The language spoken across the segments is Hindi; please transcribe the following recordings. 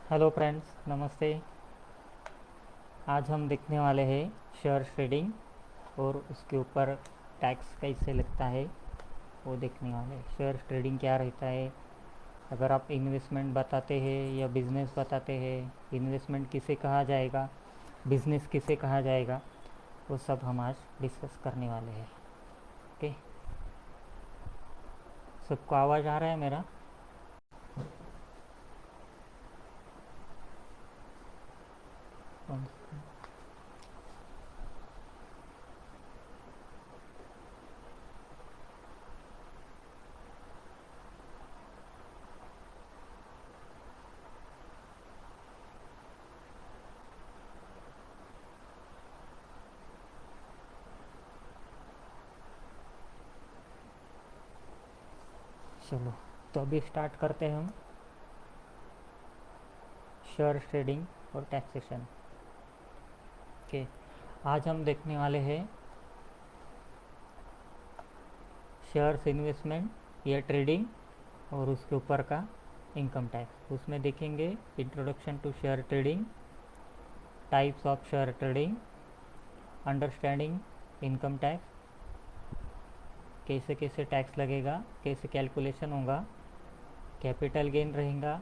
हेलो फ्रेंड्स, नमस्ते। आज हम देखने वाले हैं शेयर ट्रेडिंग और उसके ऊपर टैक्स कैसे लगता है वो देखने वाले हैं। शेयर ट्रेडिंग क्या रहता है, अगर आप इन्वेस्टमेंट बताते हैं या बिज़नेस बताते हैं, इन्वेस्टमेंट किसे कहा जाएगा, बिज़नेस किसे कहा जाएगा, वो सब हम आज डिस्कस करने वाले हैं। ओके, सबको आवाज़ आ रहा है मेरा? चलो, तो अभी स्टार्ट करते हैं हम शेयर ट्रेडिंग और टैक्सेशन के। आज हम देखने वाले हैं शेयर्स इन्वेस्टमेंट या ट्रेडिंग और उसके ऊपर का इनकम टैक्स। उसमें देखेंगे introduction to share trading, types of share trading, understanding income tax, कैसे कैसे टैक्स लगेगा, कैसे कैलकुलेशन होगा, कैपिटल गेन रहेगा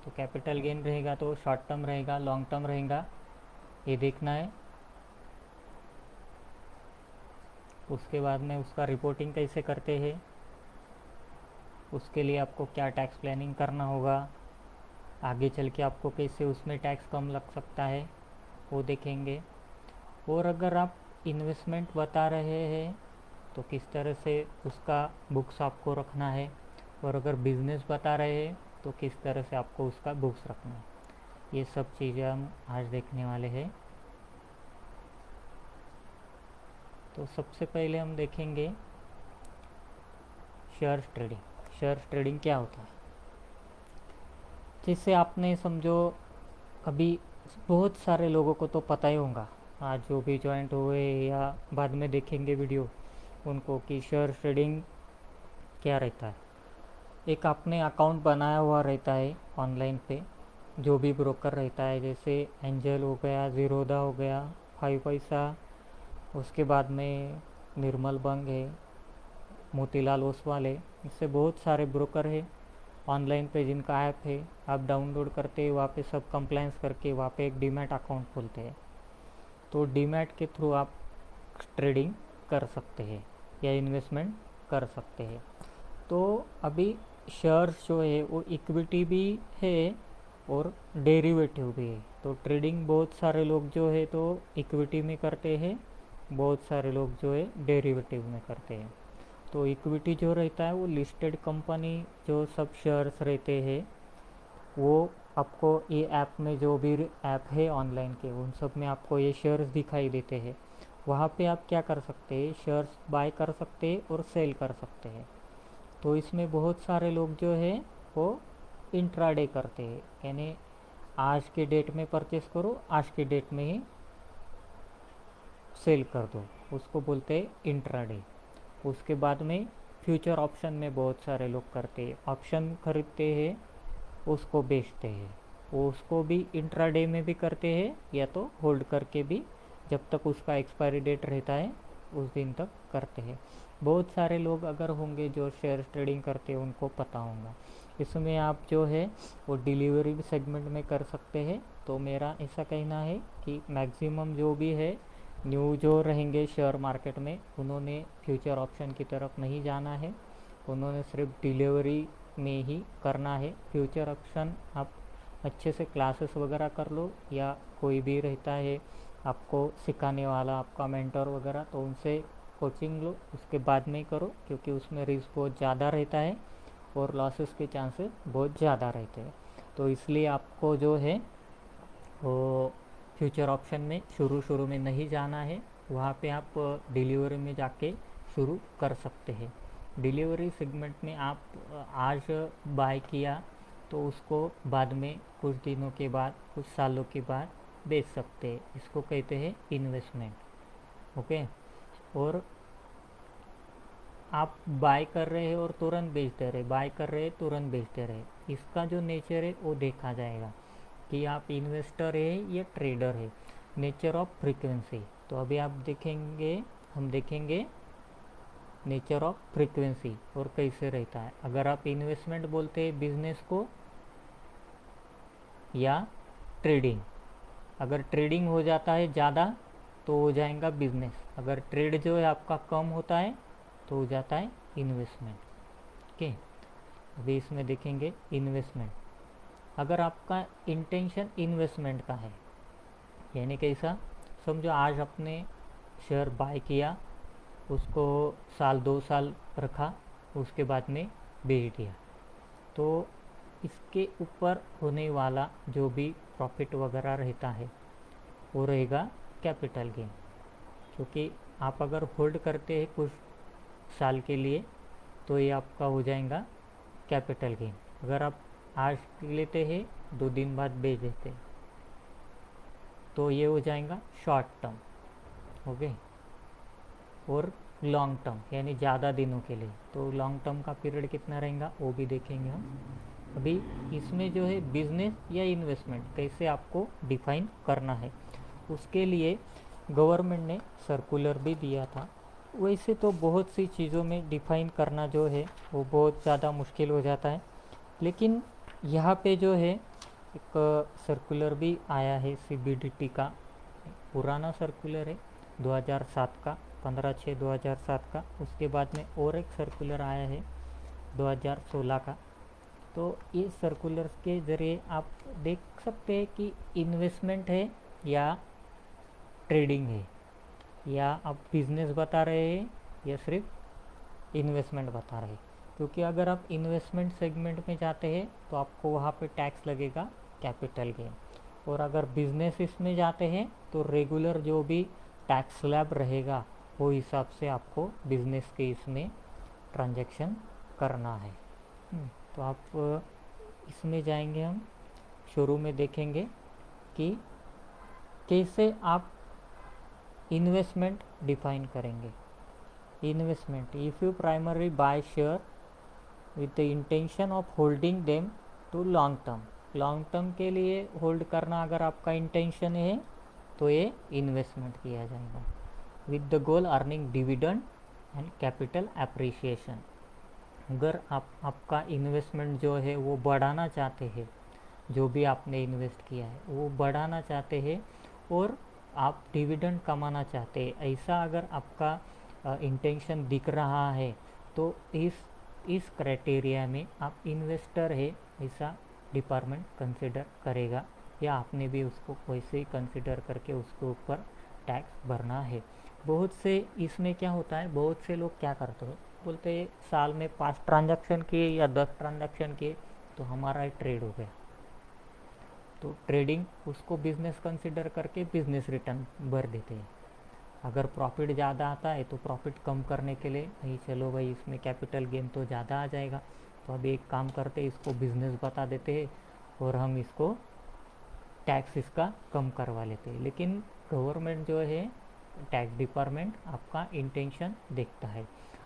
तो कैपिटल गेन रहेगा तो शॉर्ट टर्म रहेगा, लॉन्ग टर्म रहेगा, ये देखना है। उसके बाद में उसका रिपोर्टिंग कैसे करते हैं, उसके लिए आपको क्या टैक्स प्लानिंग करना होगा, आगे चल के आपको कैसे उसमें टैक्स कम लग सकता है वो देखेंगे। और अगर आप इन्वेस्टमेंट बता रहे हैं तो किस तरह से उसका बुक्स आपको रखना है, और अगर बिज़नेस बता रहे हैं तो किस तरह से आपको उसका बुक्स रखना है। ये सब चीज़ें हम आज देखने वाले हैं। तो सबसे पहले हम देखेंगे शेयर ट्रेडिंग। शेयर ट्रेडिंग क्या होता है, जैसे आपने समझो अभी बहुत सारे लोगों को तो पता ही होगा, आज जो भी ज्वाइंट हुए या बाद में देखेंगे वीडियो उनको, कि शेयर ट्रेडिंग क्या रहता है। एक आपने अकाउंट बनाया हुआ रहता है ऑनलाइन पे, जो भी ब्रोकर रहता है, जैसे एंजल हो गया, ज़ीरोदा हो गया, 5पैसा, उसके बाद में निर्मल बंग है, मोतीलाल ओसवाल है, इससे बहुत सारे ब्रोकर है ऑनलाइन पे जिनका ऐप है। आप डाउनलोड करते वहाँ पे सब कंप्लाइंस करके वहाँ पे एक डीमैट अकाउंट खोलते हैं, तो डीमैट के थ्रू आप ट्रेडिंग कर सकते हैं या इन्वेस्टमेंट कर सकते हैं। तो अभी शेयर्स जो है वो इक्विटी भी है और डेरिवेटिव भी है। तो ट्रेडिंग बहुत सारे लोग जो है तो इक्विटी में करते हैं, बहुत सारे लोग जो है डेरिवेटिव में करते हैं। तो इक्विटी जो रहता है वो लिस्टेड कंपनी जो सब शेयर्स रहते हैं वो आपको ये ऐप में, जो भी ऐप है ऑनलाइन के, उन सब में आपको ये शेयर्स दिखाई देते हैं। वहाँ पे आप क्या कर सकते हैं, शेयर्स बाय कर सकते हैं और सेल कर सकते हैं। तो इसमें बहुत सारे लोग जो है वो इंट्राडे करते हैं, यानी आज के डेट में परचेस करो, आज के डेट में ही सेल कर दो, उसको बोलते हैं इंट्राडे। उसके बाद में फ्यूचर ऑप्शन में बहुत सारे लोग करते हैं, ऑप्शन खरीदते हैं, उसको बेचते हैं। वो उसको भी इंट्राडे में भी करते हैं या तो होल्ड करके भी, जब तक उसका एक्सपायरी डेट रहता है उस दिन तक करते हैं। बहुत सारे लोग अगर होंगे जो शेयर ट्रेडिंग करते हैं उनको पता होगा। इसमें आप जो है वो डिलीवरी सेगमेंट में कर सकते हैं। तो मेरा ऐसा कहना है कि मैक्सिमम जो भी है न्यू जो रहेंगे शेयर मार्केट में, उन्होंने फ्यूचर ऑप्शन की तरफ नहीं जाना है, उन्होंने सिर्फ डिलीवरी में ही करना है। फ्यूचर ऑप्शन आप अच्छे से क्लासेस वगैरह कर लो, या कोई भी रहता है आपको सिखाने वाला, आपका मेंटर वगैरह, तो उनसे कोचिंग लो, उसके बाद में करो, क्योंकि उसमें रिस्क बहुत ज़्यादा रहता है और लॉसेस के चांसेस बहुत ज़्यादा रहते हैं। तो इसलिए आपको जो है वो फ्यूचर ऑप्शन में शुरू शुरू में नहीं जाना है। वहाँ पे आप डिलीवरी में जाके शुरू कर सकते हैं। डिलीवरी सेगमेंट में आप आज बाय किया तो उसको बाद में कुछ दिनों के बाद, कुछ सालों के बाद बेच सकते हैं। इसको कहते हैं इन्वेस्टमेंट। ओके, और आप बाय कर रहे हैं और तुरंत बेचते रहे, बाय कर रहे हैं तुरंत बेचते रहे, इसका जो नेचर है वो देखा जाएगा। कि आप इन्वेस्टर है या ट्रेडर है। नेचर ऑफ फ्रीक्वेंसी, तो अभी आप देखेंगे, हम देखेंगे नेचर ऑफ फ्रीक्वेंसी और कैसे रहता है। अगर आप इन्वेस्टमेंट बोलते हैं बिजनेस को या ट्रेडिंग, अगर ट्रेडिंग हो जाता है ज़्यादा तो हो जाएगा बिजनेस, अगर ट्रेड जो है आपका कम होता है तो हो जाता है इन्वेस्टमेंट। ओके, अभी इसमें देखेंगे इन्वेस्टमेंट। अगर आपका इंटेंशन इन्वेस्टमेंट का है, यानी कैसा, समझो आज आपने शेयर बाय किया, उसको साल 2 साल रखा, उसके बाद में बेच दिया, तो इसके ऊपर होने वाला जो भी प्रॉफिट वगैरह रहता है वो रहेगा कैपिटल गेन। क्योंकि आप अगर होल्ड करते हैं कुछ साल के लिए तो ये आपका हो जाएगा कैपिटल गेन। अगर आप आज लेते हैं 2 दिन बाद बेच देते हैं तो ये हो जाएगा शॉर्ट टर्म। ओके, और लॉन्ग टर्म यानी ज़्यादा दिनों के लिए, तो लॉन्ग टर्म का पीरियड कितना रहेगा वो भी देखेंगे हम। अभी इसमें जो है बिजनेस या इन्वेस्टमेंट कैसे आपको डिफाइन करना है, उसके लिए गवर्नमेंट ने सर्कुलर भी दिया था। वैसे तो बहुत सी चीज़ों में डिफाइन करना जो है वो बहुत ज़्यादा मुश्किल हो जाता है, लेकिन यहाँ पे जो है एक सर्कुलर भी आया है सीबीडीटी का, पुराना सर्कुलर है 2007 का, 15/6/2007 का। उसके बाद में और एक सर्कुलर आया है 2016 का। तो ये सर्कुलर्स के ज़रिए आप देख सकते हैं कि इन्वेस्टमेंट है या ट्रेडिंग है, या आप बिजनेस बता रहे हैं या सिर्फ इन्वेस्टमेंट बता रहे हैं। क्योंकि अगर आप इन्वेस्टमेंट सेगमेंट में जाते हैं तो आपको वहाँ पे टैक्स लगेगा कैपिटल गेन, और अगर बिजनेस इसमें जाते हैं तो रेगुलर जो भी टैक्स स्लैब रहेगा वो हिसाब से आपको बिजनेस के इसमें ट्रांजैक्शन करना है। तो आप इसमें जाएंगे, हम शुरू में देखेंगे कि कैसे आप इन्वेस्टमेंट डिफाइन करेंगे। Investment, if you primary buy share with the intention of holding them to long term, long term के लिए होल्ड करना अगर आपका इंटेंशन है तो ये इन्वेस्टमेंट किया जाएगा। With the goal earning dividend and capital appreciation, अगर आपका इन्वेस्टमेंट जो है वो बढ़ाना चाहते हैं, जो भी आपने इन्वेस्ट किया है वो बढ़ाना चाहते हैं और आप डिविडेंड कमाना चाहते हैं, ऐसा अगर आपका इंटेंशन दिख रहा है तो इस क्राइटेरिया में आप इन्वेस्टर है ऐसा डिपार्टमेंट कंसिडर करेगा, या आपने भी उसको वैसे ही कंसिडर करके उसके ऊपर टैक्स भरना है। बहुत से इसमें क्या होता है, बहुत से लोग क्या करते हैं, बोलते हैं साल में 5 ट्रांजैक्शन किए या 10 ट्रांजैक्शन किए तो हमारा ट्रेड हो गया, तो ट्रेडिंग उसको बिजनेस कंसिडर करके बिजनेस रिटर्न भर देते हैं। अगर प्रॉफिट ज़्यादा आता है तो प्रॉफिट कम करने के लिए नहीं, चलो भाई इसमें कैपिटल गेन तो ज़्यादा आ जाएगा, तो अभी एक काम करते हैं इसको बिजनेस बता देते हैं और हम इसको टैक्स इसका कम करवा लेते हैं। लेकिन गवर्नमेंट जो है टैक्स डिपार्टमेंट आपका इंटेंशन देखता है।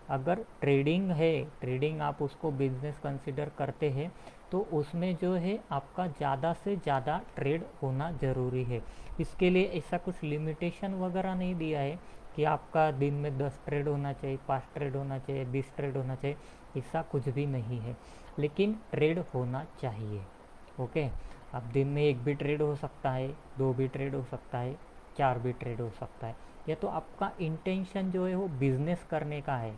अगर ट्रेडिंग है, ट्रेडिंग आप उसको बिजनेस कंसिडर करते हैं तो उसमें जो है आपका ज़्यादा से ज़्यादा ट्रेड होना ज़रूरी है। इसके लिए ऐसा कुछ लिमिटेशन वगैरह नहीं दिया है कि आपका दिन में 10 ट्रेड होना चाहिए, 5 ट्रेड होना चाहिए, 20 ट्रेड होना चाहिए, ऐसा कुछ भी नहीं है, लेकिन ट्रेड होना चाहिए। ओके, अब दिन में 1 भी ट्रेड हो सकता है, 2 भी ट्रेड हो सकता है, 4 भी ट्रेड हो सकता है। या तो आपका इंटेंशन जो है वो बिजनेस करने का है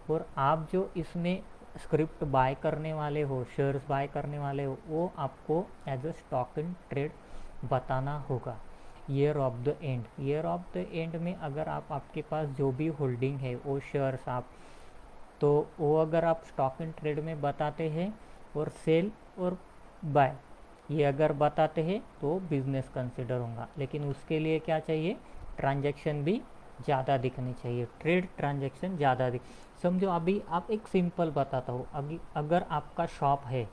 और आप जो इसमें स्क्रिप्ट बाय करने वाले हो, शेयर्स बाय करने वाले हो, वो आपको as a stock in trade बताना होगा। Year of the end, year of the end में अगर आपके पास जो भी होल्डिंग है वो शेयर्स आप, तो वो अगर आप स्टॉक इन ट्रेड में बताते हैं और सेल और बाय ये अगर बताते हैं तो बिजनेस कंसिडर होगा। लेकिन उसके लिए क्या चाहिए, ट्रांजैक्शन भी ज़्यादा दिखनी चाहिए, ट्रेड ट्रांजैक्शन ज़्यादा दिख। समझो अभी आप एक सिंपल बताता हूँ, अभी अगर आपका शॉप है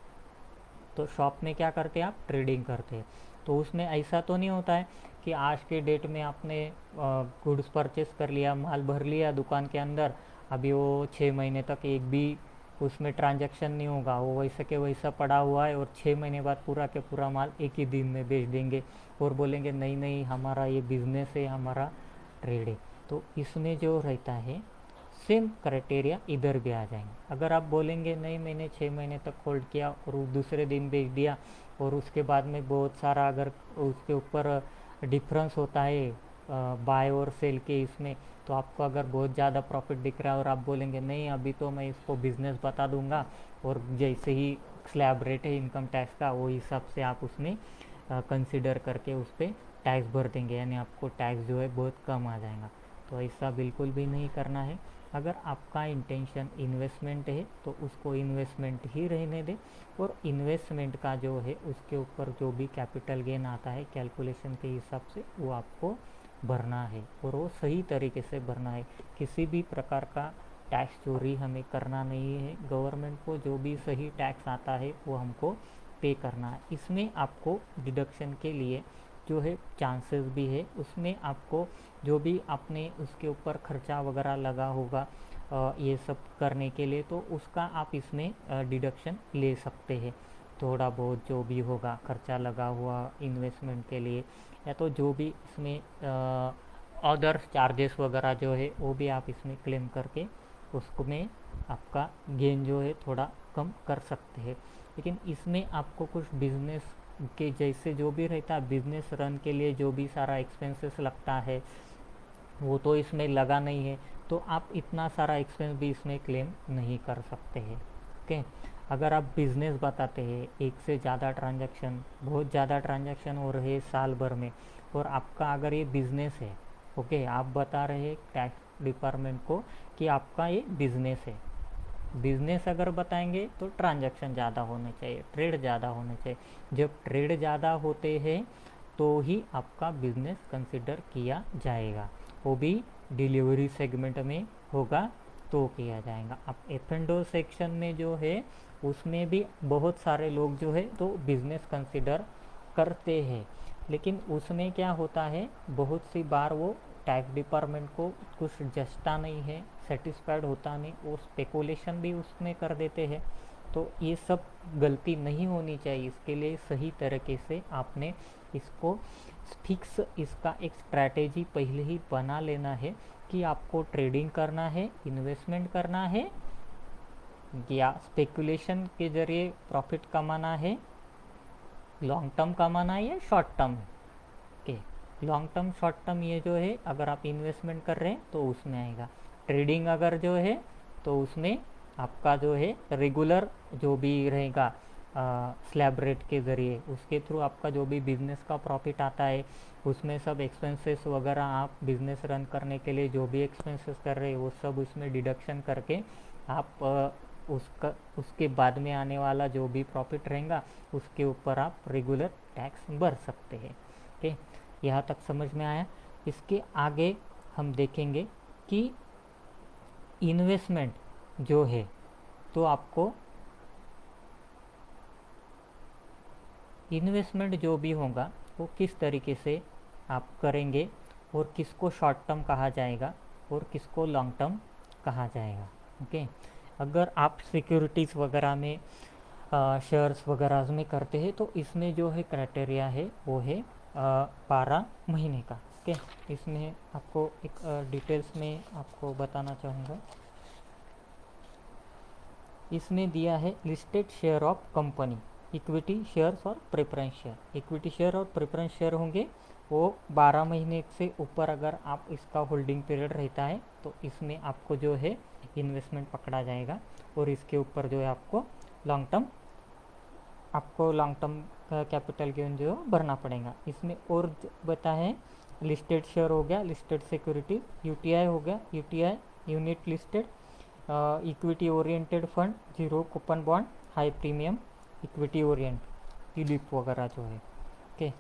तो शॉप में क्या करते हैं आप, ट्रेडिंग करते हैं। तो उसमें ऐसा तो नहीं होता है कि आज के डेट में आपने गुड्स परचेस कर लिया, माल भर लिया दुकान के अंदर, अभी वो 6 महीने तक एक भी उसमें ट्रांजैक्शन नहीं होगा, वो वैसा के वैसा पड़ा हुआ है और 6 महीने बाद पूरा के पूरा माल एक ही दिन में बेच देंगे और बोलेंगे नहीं नहीं हमारा ये बिज़नेस है, हमारा ट्रेड है। तो इसमें जो रहता है सेम क्राइटेरिया इधर भी आ जाएंगे। अगर आप बोलेंगे नहीं मैंने 6 महीने तक होल्ड किया और दूसरे दिन बेच दिया और उसके बाद में बहुत सारा अगर उसके ऊपर डिफरेंस होता है बाय और सेल के इसमें, तो आपको अगर बहुत ज़्यादा प्रॉफिट दिख रहा है और आप बोलेंगे नहीं अभी तो मैं इसको बिज़नेस बता दूंगा और जैसे ही स्लैब रेट है इनकम टैक्स का वो हिसाब से आप उसमें कंसिडर करके उस पर टैक्स भर देंगे, यानी आपको टैक्स जो है बहुत कम आ जाएगा। तो ऐसा बिल्कुल भी नहीं करना है। अगर आपका इंटेंशन इन्वेस्टमेंट है तो उसको इन्वेस्टमेंट ही रहने दें और इन्वेस्टमेंट का जो है उसके ऊपर जो भी कैपिटल गेन आता है कैलकुलेशन के हिसाब से वो आपको भरना है और वो सही तरीके से भरना है। किसी भी प्रकार का टैक्स चोरी हमें करना नहीं है। गवर्नमेंट को जो भी सही टैक्स आता है वो हमको पे करना है। इसमें आपको डिडक्शन के लिए जो है चांसेस भी है, उसमें आपको जो भी आपने उसके ऊपर खर्चा वगैरह लगा होगा ये सब करने के लिए तो उसका आप इसमें डिडक्शन ले सकते हैं। थोड़ा बहुत जो भी होगा खर्चा लगा हुआ इन्वेस्टमेंट के लिए या तो जो भी इसमें अदर चार्जेस वगैरह जो है वो भी आप इसमें क्लेम करके उसको में आपका गेन जो है थोड़ा कम कर सकते हैं। लेकिन इसमें आपको कुछ बिजनेस के जैसे जो भी रहता है बिजनेस रन के लिए जो भी सारा एक्सपेंसेस लगता है वो तो इसमें लगा नहीं है, तो आप इतना सारा एक्सपेंस भी इसमें क्लेम नहीं कर सकते हैं। ओके, अगर आप बिज़नेस बताते हैं एक से ज़्यादा ट्रांजैक्शन, बहुत ज़्यादा ट्रांजैक्शन हो रहे हैं साल भर में और आपका अगर ये बिज़नेस है, ओके आप बता रहे हैं टैक्स डिपार्टमेंट को कि आपका ये बिज़नेस है, बिज़नेस अगर बताएंगे तो ट्रांजैक्शन ज़्यादा होने चाहिए, ट्रेड ज़्यादा होने चाहिए। जब ट्रेड ज़्यादा होते हैं तो ही आपका बिज़नेस कंसिडर किया जाएगा, वो भी डिलीवरी सेगमेंट में होगा तो किया जाएगा। अब F&O सेक्शन में जो है उसमें भी बहुत सारे लोग जो है तो बिज़नेस कंसिडर करते हैं, लेकिन उसमें क्या होता है बहुत सी बार वो टैक्स डिपार्टमेंट को कुछ जचता नहीं है, सेटिस्फाइड होता नहीं, वो स्पेकुलेशन भी उसमें कर देते हैं। तो ये सब गलती नहीं होनी चाहिए। इसके लिए सही तरीके से आपने इसको फिक्स इसका एक स्ट्रैटेजी पहले ही बना लेना है कि आपको ट्रेडिंग करना है, इन्वेस्टमेंट करना है या स्पेकुलेशन के जरिए प्रॉफिट कमाना है, लॉन्ग टर्म कमाना है या शॉर्ट टर्म के। लॉन्ग टर्म शॉर्ट टर्म ये जो है अगर आप इन्वेस्टमेंट कर रहे हैं तो उसमें आएगा। ट्रेडिंग अगर जो है तो उसमें आपका जो है रेगुलर जो भी रहेगा स्लैब रेट के ज़रिए उसके थ्रू आपका जो भी बिज़नेस का प्रॉफिट आता है उसमें सब एक्सपेंसेस वगैरह आप बिज़नेस रन करने के लिए जो भी एक्सपेंसेस कर रहे हैं वो सब उसमें डिडक्शन करके आप उसके बाद में आने वाला जो भी प्रॉफिट रहेगा उसके ऊपर आप रेगुलर टैक्स भर सकते हैं। ओके, यहाँ तक समझ में आया। इसके आगे हम देखेंगे कि इन्वेस्टमेंट जो है तो आपको इन्वेस्टमेंट जो भी होगा वो किस तरीके से आप करेंगे और किसको शॉर्ट टर्म कहा जाएगा और किसको लॉन्ग टर्म कहा जाएगा। ओके, अगर आप सिक्योरिटीज़ वगैरह में शेयर्स वगैरह में करते हैं तो इसमें जो है क्राइटेरिया है वो है 12 महीने का। ओके, इसमें आपको एक डिटेल्स में आपको बताना चाहूँगा। इसमें दिया है listed share of company, equity shares और प्रेफरेंस शेयर। इक्विटी शेयर और प्रेफरेंस शेयर होंगे वो 12 महीने से ऊपर अगर आप इसका होल्डिंग पीरियड रहता है तो इसमें आपको जो है इन्वेस्टमेंट पकड़ा जाएगा और इसके ऊपर जो है आपको लॉन्ग टर्म कैपिटल गेन जो भरना पड़ेगा। इसमें और बता है लिस्टेड शेयर हो गया, लिस्टेड सिक्योरिटी, यूटीआई हो गया, UTI unit listed, equity oriented fund, zero coupon bond, high premium equity orient, टीडीप वगैरह जो है। ओके,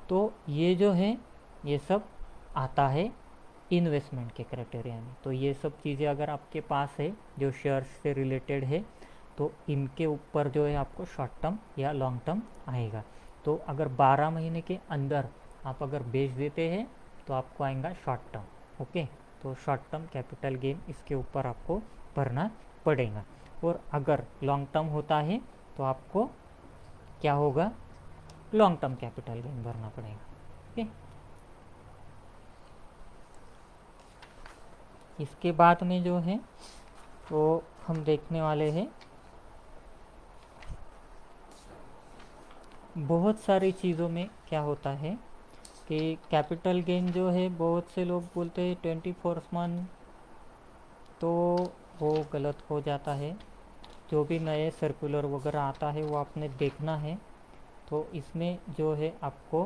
तो ये जो है ये सब आता है इन्वेस्टमेंट के क्राइटेरिया में। तो ये सब चीज़ें अगर आपके पास है जो शेयर्स से रिलेटेड है तो इनके ऊपर जो है आपको शॉर्ट टर्म या लॉन्ग टर्म आएगा। तो अगर 12 महीने के अंदर आप अगर बेच देते हैं तो आपको आएगा शॉर्ट टर्म। ओके, तो शॉर्ट टर्म कैपिटल गेन इसके ऊपर आपको भरना पड़ेगा। और अगर लॉन्ग टर्म होता है तो आपको क्या होगा, लॉन्ग टर्म कैपिटल गेन भरना पड़ेगा। ओके, इसके बाद में जो है वो हम देखने वाले हैं बहुत सारी चीज़ों में क्या होता है कि कैपिटल गेन जो है बहुत से लोग बोलते हैं 24 मंथ, तो वो गलत हो जाता है। जो भी नए सर्कुलर वगैरह आता है वो आपने देखना है। तो इसमें जो है आपको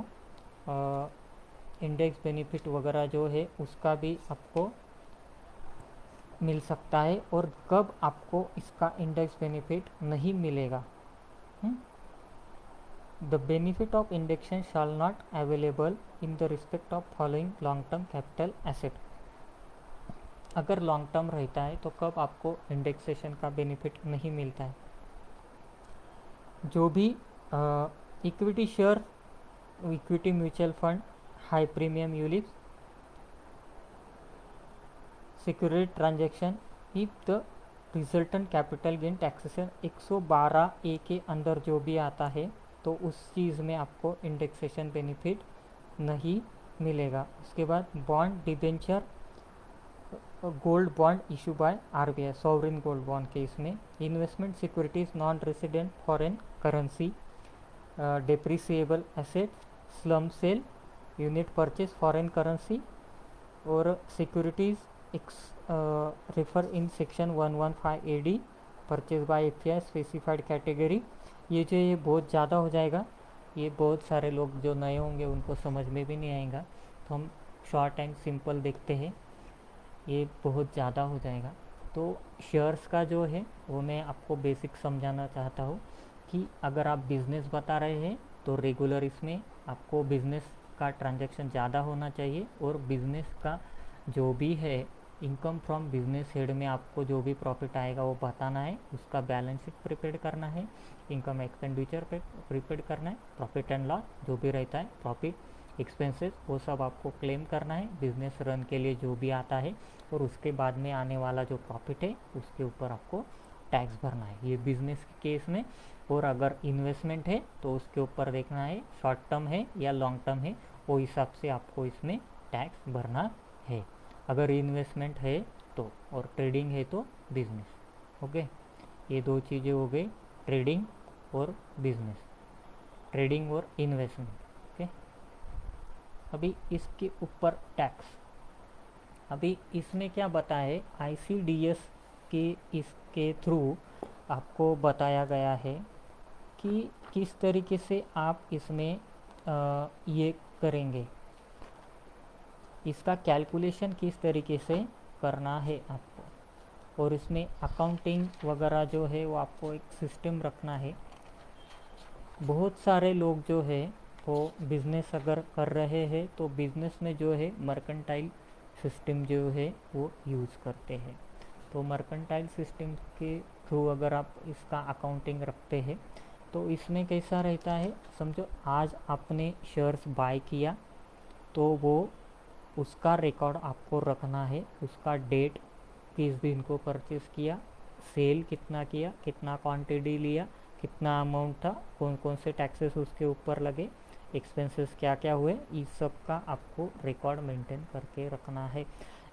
इंडेक्स बेनिफिट वगैरह जो है उसका भी आपको मिल सकता है, और कब आपको इसका इंडेक्स बेनिफिट नहीं मिलेगा। The benefit of indexation shall not available in the respect of following long term capital asset। अगर लॉन्ग टर्म रहता है तो कब आपको इंडेक्सेशन का बेनिफिट नहीं मिलता है। जो भी equity share, equity mutual fund, high premium ULIPs, security transaction, if the resultant capital gain taxation 112A के अंदर जो भी आता है तो उस चीज़ में आपको इंडेक्सेशन बेनिफिट नहीं मिलेगा। उसके बाद bond debenture, gold bond issue by RBI, sovereign gold bond के इसमें investment securities, non resident foreign currency, depreciable asset, slump sale, unit purchase foreign currency, और securities refer in section 115 AD purchase by FI specified category. ये जो ये बहुत ज़्यादा हो जाएगा, ये बहुत सारे लोग जो नए होंगे उनको समझ में भी नहीं आएगा, तो हम शॉर्ट एंड सिंपल देखते हैं। ये बहुत ज़्यादा हो जाएगा। तो शेयर्स का जो है वो मैं आपको बेसिक समझाना चाहता हूँ कि अगर आप बिज़नेस बता रहे हैं तो रेगुलर इसमें आपको बिज़नेस का ट्रांजैक्शन ज़्यादा होना चाहिए, और बिज़नेस का जो भी है इनकम फ्रॉम बिजनेस हेड में आपको जो भी प्रॉफिट आएगा वो बताना है, उसका बैलेंस शीट प्रिपेयर करना है, इनकम एक्सपेंडिचर पे प्रिपेयर करना है, प्रॉफिट एंड लॉस जो भी रहता है, प्रॉफिट एक्सपेंसेस वो सब आपको क्लेम करना है बिजनेस रन के लिए जो भी आता है, और उसके बाद में आने वाला जो प्रॉफिट है उसके ऊपर आपको टैक्स भरना है, ये बिजनेस के केस में। और अगर इन्वेस्टमेंट है तो उसके ऊपर देखना है शॉर्ट टर्म है या लॉन्ग टर्म है, वो हिसाब से आपको इसमें टैक्स भरना है। अगर इन्वेस्टमेंट है तो, और ट्रेडिंग है तो बिजनेस। ओके, ये दो चीज़ें हो गई, ट्रेडिंग और बिजनेस, ट्रेडिंग और इन्वेस्टमेंट। ओके, अभी इसके ऊपर टैक्स, अभी इसमें क्या बताए ICDS के इसके थ्रू आपको बताया गया है कि किस तरीके से आप इसमें ये करेंगे, इसका कैलकुलेशन किस तरीके से करना है आपको, और इसमें अकाउंटिंग वगैरह जो है वो आपको एक सिस्टम रखना है। बहुत सारे लोग जो है वो बिज़नेस अगर कर रहे हैं तो बिज़नेस में जो है मर्केंटाइल सिस्टम जो है वो यूज़ करते हैं। तो मर्केंटाइल सिस्टम के थ्रू अगर आप इसका अकाउंटिंग रखते हैं तो इसमें कैसा रहता है, समझो आज आपने शेयर्स बाय किया तो वो उसका रिकॉर्ड आपको रखना है, उसका डेट, किस दिन को परचेस किया, सेल कितना किया, कितना क्वांटिटी लिया, कितना अमाउंट था, कौन कौन से टैक्सेस उसके ऊपर लगे, एक्सपेंसेस क्या क्या हुए, इस सब का आपको रिकॉर्ड मेंटेन करके रखना है।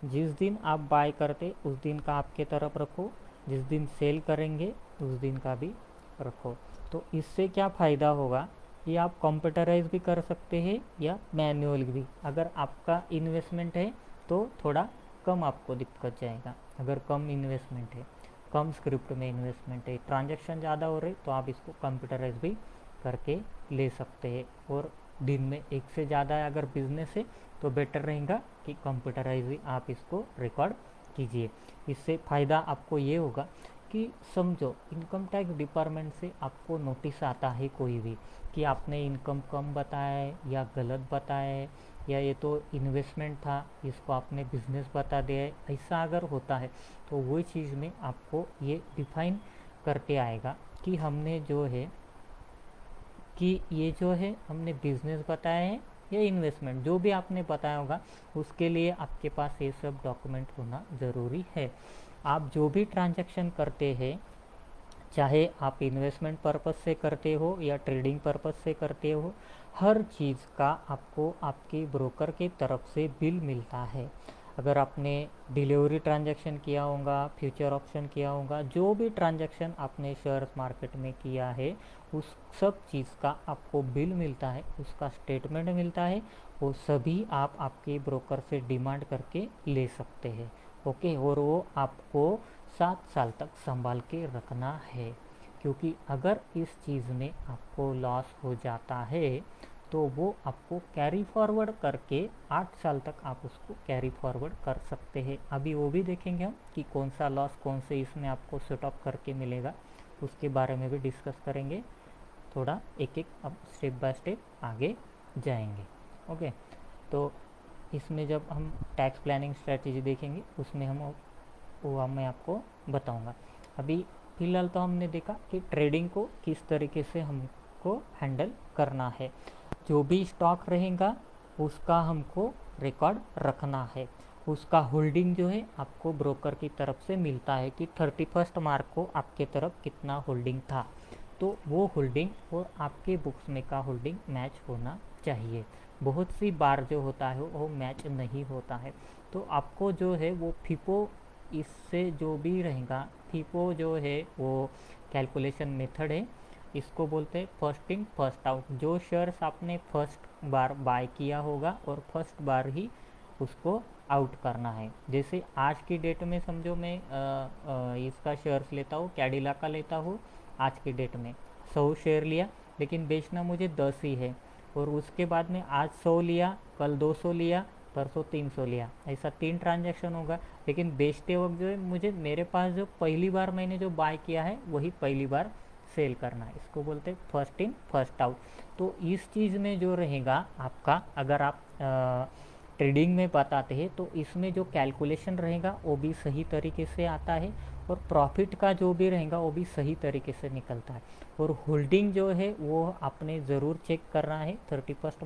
जिस दिन आप बाय करते उस दिन का आपके तरफ रखो, जिस दिन सेल करेंगे उस दिन का भी रखो। तो इससे क्या फ़ायदा होगा, ये आप कंप्यूटराइज भी कर सकते हैं या मैनुअल भी। अगर आपका इन्वेस्टमेंट है तो थोड़ा कम आपको दिक्कत जाएगा, अगर कम इन्वेस्टमेंट है, कम स्क्रिप्ट में इन्वेस्टमेंट है, ट्रांजैक्शन ज़्यादा हो रहे तो आप इसको कंप्यूटराइज भी करके ले सकते हैं। और दिन में एक से ज़्यादा है अगर बिजनेस है तो बेटर रहेगा कि कंप्यूटराइज भी आप इसको रिकॉर्ड कीजिए। इससे फ़ायदा आपको ये होगा कि समझो इनकम टैक्स डिपार्टमेंट से आपको नोटिस आता है कोई भी कि आपने इनकम कम बताया है या गलत बताया है, या ये तो इन्वेस्टमेंट था इसको आपने बिजनेस बता दिया है, ऐसा अगर होता है तो वो चीज़ में आपको ये डिफाइन करके आएगा कि हमने जो है कि ये जो है हमने बिजनेस बताया है या इन्वेस्टमेंट, जो भी आपने बताया होगा उसके लिए आपके पास ये सब डॉक्यूमेंट होना ज़रूरी है। आप जो भी ट्रांजैक्शन करते हैं चाहे आप इन्वेस्टमेंट पर्पस से करते हो या ट्रेडिंग पर्पस से करते हो, हर चीज़ का आपको आपके ब्रोकर की तरफ से बिल मिलता है। अगर आपने डिलीवरी ट्रांजैक्शन किया होगा, फ्यूचर ऑप्शन किया होगा, जो भी ट्रांजैक्शन आपने शेयर मार्केट में किया है, उस सब चीज़ का आपको बिल मिलता है, उसका स्टेटमेंट मिलता है। वो सभी आप आपके ब्रोकर से डिमांड करके ले सकते हैं। ओके, और वो आपको 7 साल तक संभाल के रखना है, क्योंकि अगर इस चीज़ में आपको लॉस हो जाता है तो वो आपको कैरी फॉरवर्ड करके 8 साल तक आप उसको कैरी फॉरवर्ड कर सकते हैं। अभी वो भी देखेंगे हम कि कौन सा लॉस कौन से इसमें आपको सेट ऑफ करके मिलेगा, उसके बारे में भी डिस्कस करेंगे। थोड़ा एक एक अब स्टेप बाय स्टेप आगे जाएंगे। ओके, तो इसमें जब हम टैक्स प्लानिंग स्ट्रेटजी देखेंगे उसमें हम वो मैं आपको बताऊंगा। अभी फ़िलहाल तो हमने देखा कि ट्रेडिंग को किस तरीके से हमको हैंडल करना है। जो भी स्टॉक रहेगा उसका हमको रिकॉर्ड रखना है। उसका होल्डिंग जो है आपको ब्रोकर की तरफ से मिलता है कि 31 मार्च को आपके तरफ कितना होल्डिंग था, तो वो होल्डिंग और आपके बुक्स में का होल्डिंग मैच होना चाहिए। बहुत सी बार जो होता है वो मैच नहीं होता है, तो आपको जो है वो फीफो, इससे जो भी रहेगा फीफो जो है वो कैलकुलेशन मेथड है, इसको बोलते हैं फर्स्ट इन फर्स्ट आउट। जो शेयर्स आपने फर्स्ट बार बाय किया होगा और फर्स्ट बार ही उसको आउट करना है। जैसे आज की डेट में समझो मैं इसका शेयर्स लेता हूँ, कैडिला का लेता हूँ, आज की डेट में 100 शेयर लिया, लेकिन बेचना मुझे 10 ही है, और उसके बाद में आज 100 लिया, कल 200 लिया, परसों 300 लिया, ऐसा 3 ट्रांजैक्शन होगा। लेकिन बेचते वक्त जो है मुझे, मेरे पास जो पहली बार मैंने जो बाय किया है वही पहली बार सेल करना है, इसको बोलते हैं फर्स्ट इन फर्स्ट आउट। तो इस चीज़ में जो रहेगा आपका, अगर आप ट्रेडिंग में बताते हैं तो इसमें जो कैलकुलेशन रहेगा वो भी सही तरीके से आता है, और प्रॉफिट का जो भी रहेगा वो भी सही तरीके से निकलता है। और होल्डिंग जो है वो आपने ज़रूर चेक करना है। 31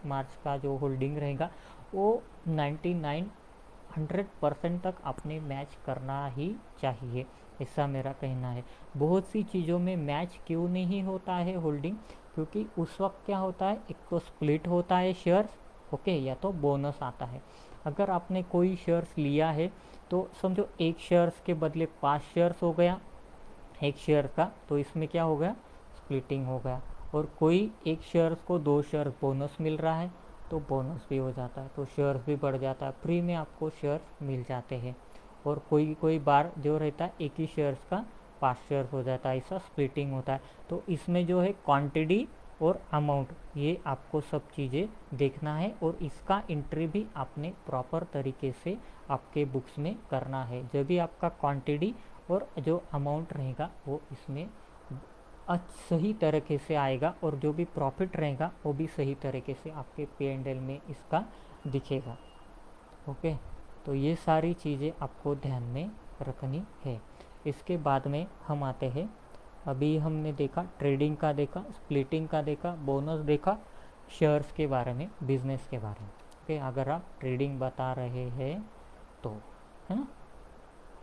मार्च का जो होल्डिंग रहेगा वो 100% तक आपने मैच करना ही चाहिए, ऐसा मेरा कहना है। बहुत सी चीज़ों में मैच क्यों नहीं होता है होल्डिंग, क्योंकि उस वक्त क्या होता है, एक तो स्प्लिट होता है शेयर्स, ओके, या तो बोनस आता है। अगर आपने कोई शेयर्स लिया है तो समझो एक शेयर्स के बदले 5 शेयर्स हो गया एक शेयर का, तो इसमें क्या हो गया, स्प्लिटिंग हो गया। और कोई एक शेयर्स को 2 शेयर बोनस मिल रहा है तो बोनस भी हो जाता है, तो शेयर्स भी बढ़ जाता है, फ्री में आपको शेयर्स मिल जाते हैं। और कोई कोई बार जो रहता है एक ही शेयर्स का 5 शेयर्स हो जाता है, ऐसा स्प्लिटिंग होता है। तो इसमें जो है क्वांटिटी और अमाउंट, ये आपको सब चीज़ें देखना है, और इसका एंट्री भी आपने प्रॉपर तरीके से आपके बुक्स में करना है। जब भी आपका क्वांटिटी और जो अमाउंट रहेगा वो इसमें सही तरीके से आएगा, और जो भी प्रॉफिट रहेगा वो भी सही तरीके से आपके P&L में इसका दिखेगा। ओके, तो ये सारी चीज़ें आपको ध्यान में रखनी है। इसके बाद में हम आते हैं, अभी हमने देखा ट्रेडिंग का, देखा स्प्लिटिंग का, देखा बोनस, देखा शेयर्स के बारे में, बिजनेस के बारे में। ओके, अगर आप ट्रेडिंग बता रहे हैं तो, है ना,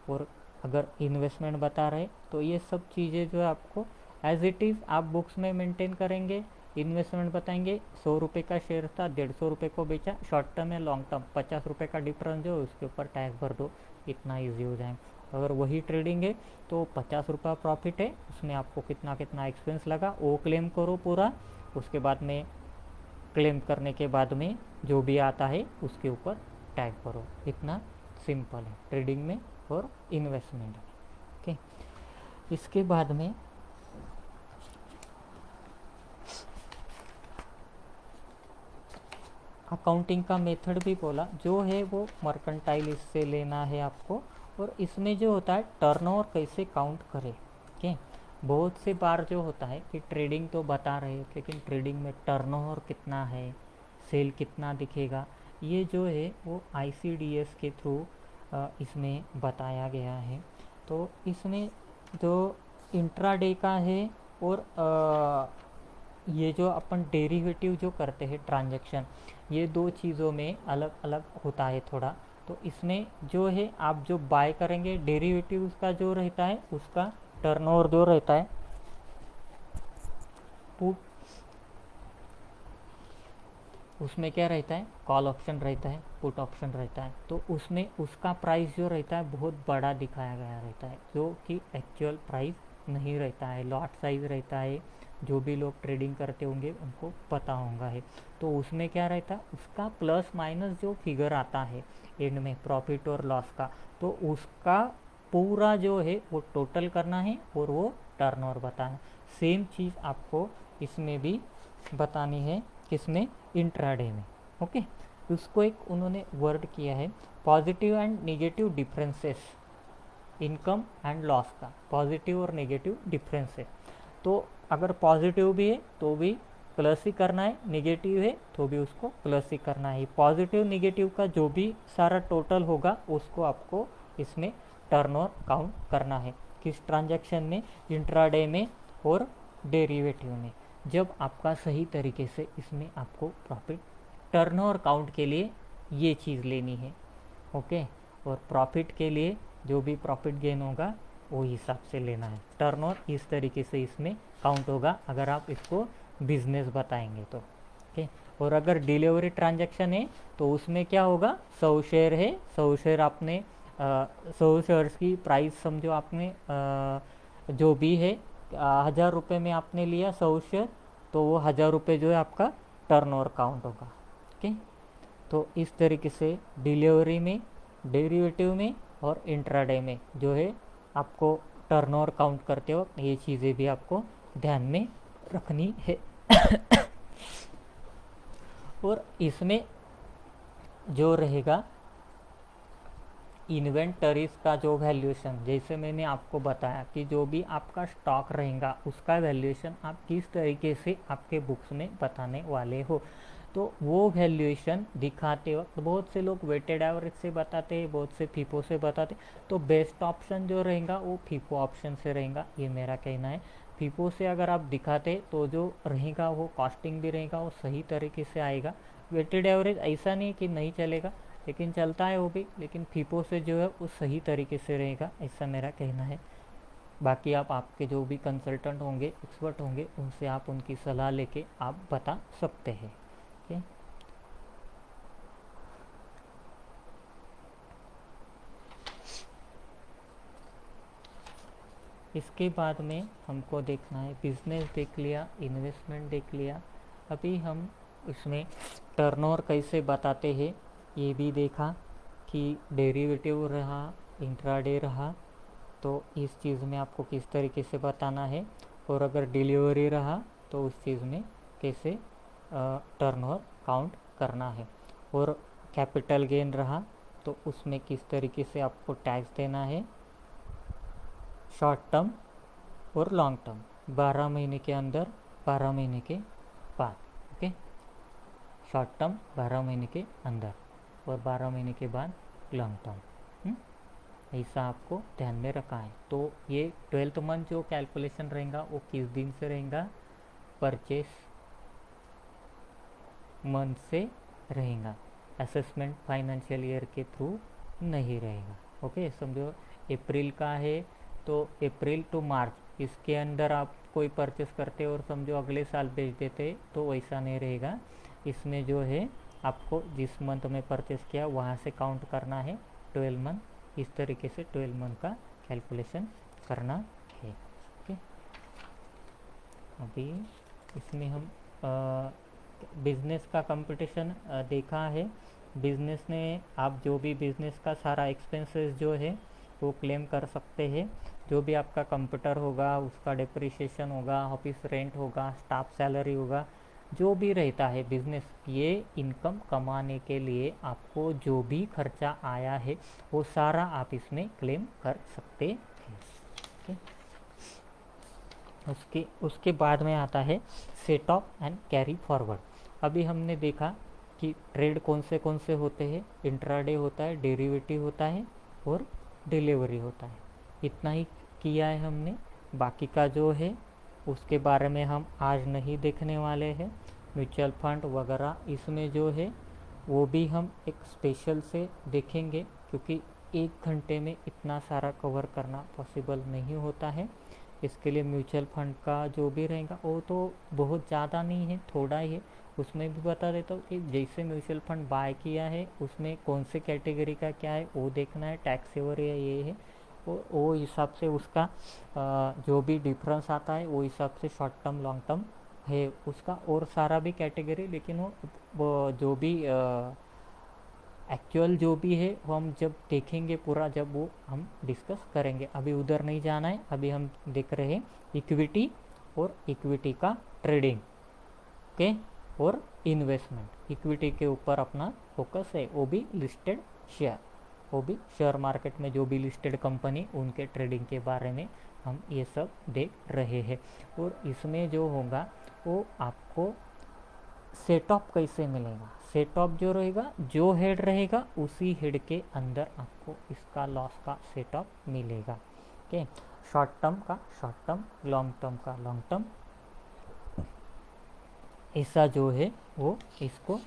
और अगर इन्वेस्टमेंट बता रहे तो ये सब चीज़ें जो है आपको एज इट इज़ आप बुक्स में मेंटेन करेंगे। इन्वेस्टमेंट बताएंगे, 100 रुपये का शेयर था, 150 रुपये को बेचा, शॉर्ट टर्म या लॉन्ग टर्म, 50 रुपये का डिफरेंस जो है उसके ऊपर टैक्स भर दो, इतना ईजी हो जाएगा। अगर वही ट्रेडिंग है तो 50 रुपये प्रॉफिट है, उसमें आपको कितना कितना एक्सपेंस लगा वो क्लेम करो पूरा, उसके बाद में क्लेम करने के बाद में जो भी आता है उसके ऊपर टैक्स भरो। इतना सिंपल है ट्रेडिंग में और इन्वेस्टमेंट में। ओके, इसके बाद में अकाउंटिंग का मेथड भी बोला, जो है वो मर्केंटाइल इससे लेना है आपको, और इसमें जो होता है टर्नओवर कैसे काउंट करें। ओके, बहुत से बार जो होता है कि ट्रेडिंग तो बता रहे हैं, लेकिन ट्रेडिंग में टर्नओवर कितना है, सेल कितना दिखेगा, ये जो है वो ICDS के थ्रू इसमें बताया गया है। तो इसमें जो इंट्राडे का है और ये जो अपन डेरिवेटिव जो करते हैं ट्रांजैक्शन, ये दो चीज़ों में अलग अलग होता है थोड़ा। तो इसमें जो है आप जो बाय करेंगे डेरिवेटिव का जो रहता है उसका टर्नओवर जो रहता है पुट, उसमें क्या रहता है, कॉल ऑप्शन रहता है, पुट ऑप्शन रहता है, तो उसमें उसका प्राइस जो रहता है बहुत बड़ा दिखाया गया रहता है, जो कि एक्चुअल प्राइस नहीं रहता है, लॉट साइज रहता है, जो भी लोग ट्रेडिंग करते होंगे उनको पता होगा है। तो उसमें क्या रहता है, उसका प्लस माइनस जो फिगर आता है एंड में प्रॉफिट और लॉस का, तो उसका पूरा जो है वो टोटल करना है और वो टर्नओवर बताना। सेम चीज़ आपको इसमें भी बतानी है, किसमें, इंट्राडे में। ओके, उसको एक उन्होंने वर्ड किया है positive and negative differences, income and loss का पॉजिटिव और नेगेटिव डिफरेंस है। तो अगर पॉजिटिव भी है तो भी प्लस ही करना है, नेगेटिव है तो भी उसको प्लस ही करना है। पॉजिटिव नेगेटिव का जो भी सारा टोटल होगा उसको आपको इसमें टर्नओवर काउंट करना है। किस ट्रांजैक्शन में, इंट्राडे में और डेरिवेटिव में। जब आपका सही तरीके से इसमें आपको प्रॉफिट टर्नओवर काउंट के लिए ये चीज़ लेनी है। ओके, और प्रॉफिट के लिए जो भी प्रॉफिट गेन होगा वो हिसाब से लेना है। टर्नओवर इस तरीके से इसमें काउंट होगा अगर आप इसको बिजनेस बताएंगे तो। ओके, और अगर डिलीवरी ट्रांजैक्शन है तो उसमें क्या होगा, 100 शेयर है, 100 शेयर आपने 100 शेयर्स की प्राइस समझो आपने जो भी है 1000 रुपये में आपने लिया 100 शेयर, तो वो 1000 रुपये जो है आपका टर्नओवर काउंट होगा। ओके, तो इस तरीके से डिलीवरी में, डेरिवेटिव में और इंट्राडे में जो है आपको टर्नओवर काउंट करते वक्त ये चीज़ें भी आपको ध्यान में रखनी है। और इसमें जो रहेगा इन्वेंटरीज का जो वैल्यूएशन, जैसे मैंने आपको बताया कि जो भी आपका स्टॉक रहेगा उसका वैल्यूएशन आप किस तरीके से आपके बुक्स में बताने वाले हो। तो वो वैल्यूएशन दिखाते वक्त बहुत से लोग वेटेड एवरेज से बताते हैं, बहुत से फीफो से बताते, तो बेस्ट ऑप्शन जो रहेगा वो फीफो ऑप्शन से रहेगा, ये मेरा कहना है। फीफो से अगर आप दिखाते तो जो रहेगा वो कॉस्टिंग भी रहेगा, वो सही तरीके से आएगा। वेटेड एवरेज ऐसा नहीं कि नहीं चलेगा, लेकिन चलता है वो भी, लेकिन फीफो से जो है वो सही तरीके से रहेगा, ऐसा मेरा कहना है। बाकी आप आपके जो भी कंसल्टेंट होंगे, एक्सपर्ट होंगे, उनसे आप उनकी सलाह लेके आप बता सकते हैं। ओके, इसके बाद में हमको देखना है, बिजनेस देख लिया, इन्वेस्टमेंट देख लिया, अभी हम इसमें टर्नओवर कैसे बताते हैं ये भी देखा कि डेरिवेटिव रहा, इंट्राडे रहा, तो इस चीज़ में आपको किस तरीके से बताना है, और अगर डिलीवरी रहा तो उस चीज़ में कैसे टर्नओवर काउंट करना है, और कैपिटल गेन रहा तो उसमें किस तरीके से आपको टैक्स देना है, शॉर्ट टर्म और लॉन्ग टर्म, 12 महीने के अंदर, 12 महीने के बाद। ओके, शॉर्ट टर्म 12 महीने के अंदर और 12 महीने के बाद लॉन्ग टर्म, ऐसा आपको ध्यान में रखा है। तो ये 12th मंथ जो कैलकुलेशन रहेगा वो किस दिन से रहेगा, परचेस मंथ से रहेगा, असेसमेंट फाइनेंशियल ईयर के थ्रू नहीं रहेगा। ओके, समझो अप्रैल का है तो अप्रैल टू मार्च इसके अंदर आप कोई परचेस करते और समझो अगले साल बेच देते तो वैसा नहीं रहेगा। इसमें जो है आपको जिस मंथ में परचेस किया वहाँ से काउंट करना है 12 मंथ, इस तरीके से 12 मंथ का कैलकुलेशन करना है। ओके, अभी इसमें हम बिज़नेस का कंपटीशन देखा है। बिज़नेस ने आप जो भी बिज़नेस का सारा एक्सपेंसेस जो है वो क्लेम कर सकते हैं। जो भी आपका कंप्यूटर होगा उसका डिप्रिसिएशन होगा, ऑफिस रेंट होगा, स्टाफ सैलरी होगा, जो भी रहता है बिज़नेस, ये इनकम कमाने के लिए आपको जो भी खर्चा आया है वो सारा आप इसमें क्लेम कर सकते हैं। उसके बाद में आता है set of and carry forward. अभी हमने देखा कि ट्रेड कौन से होते हैं, इंट्राडे होता है, डेरिवेटिव होता है और डिलीवरी होता है। इतना ही किया है हमने, बाकी का जो है उसके बारे में हम आज नहीं देखने वाले हैं। म्यूचुअल फंड वगैरह इसमें जो है वो भी हम एक स्पेशल से देखेंगे, क्योंकि एक घंटे में इतना सारा कवर करना पॉसिबल नहीं होता है। इसके लिए म्यूचुअल फंड का जो भी रहेगा वो तो बहुत ज़्यादा नहीं है, थोड़ा ही है। उसमें भी बता देता हूँ कि जैसे म्यूचुअल फंड बाय किया है उसमें कौन से कैटेगरी का क्या है वो देखना है, टैक्स सेवर या ये है, वो हिसाब से उसका जो भी डिफरेंस आता है वो हिसाब से शॉर्ट टर्म लॉन्ग टर्म है उसका, और सारा भी कैटेगरी। लेकिन वो जो भी एक्चुअल जो भी है वो हम जब देखेंगे पूरा, जब वो हम डिस्कस करेंगे, अभी उधर नहीं जाना है। अभी हम देख रहे हैं इक्विटी और इक्विटी का ट्रेडिंग के और इन्वेस्टमेंट। इक्विटी के ऊपर अपना फोकस है, वो भी लिस्टेड शेयर, वो भी शेयर मार्केट में जो भी लिस्टेड कंपनी उनके ट्रेडिंग के बारे में हम ये सब देख रहे हैं। और इसमें जो होगा वो आपको सेट ऑफ कैसे मिलेगा, सेट ऑफ जो रहेगा, जो हेड रहेगा उसी हेड के अंदर आपको इसका लॉस का सेट ऑफ मिलेगा। ओके, शॉर्ट टर्म का शॉर्ट टर्म, लॉन्ग टर्म का लॉन्ग टर्म, ऐसा जो है वो इसको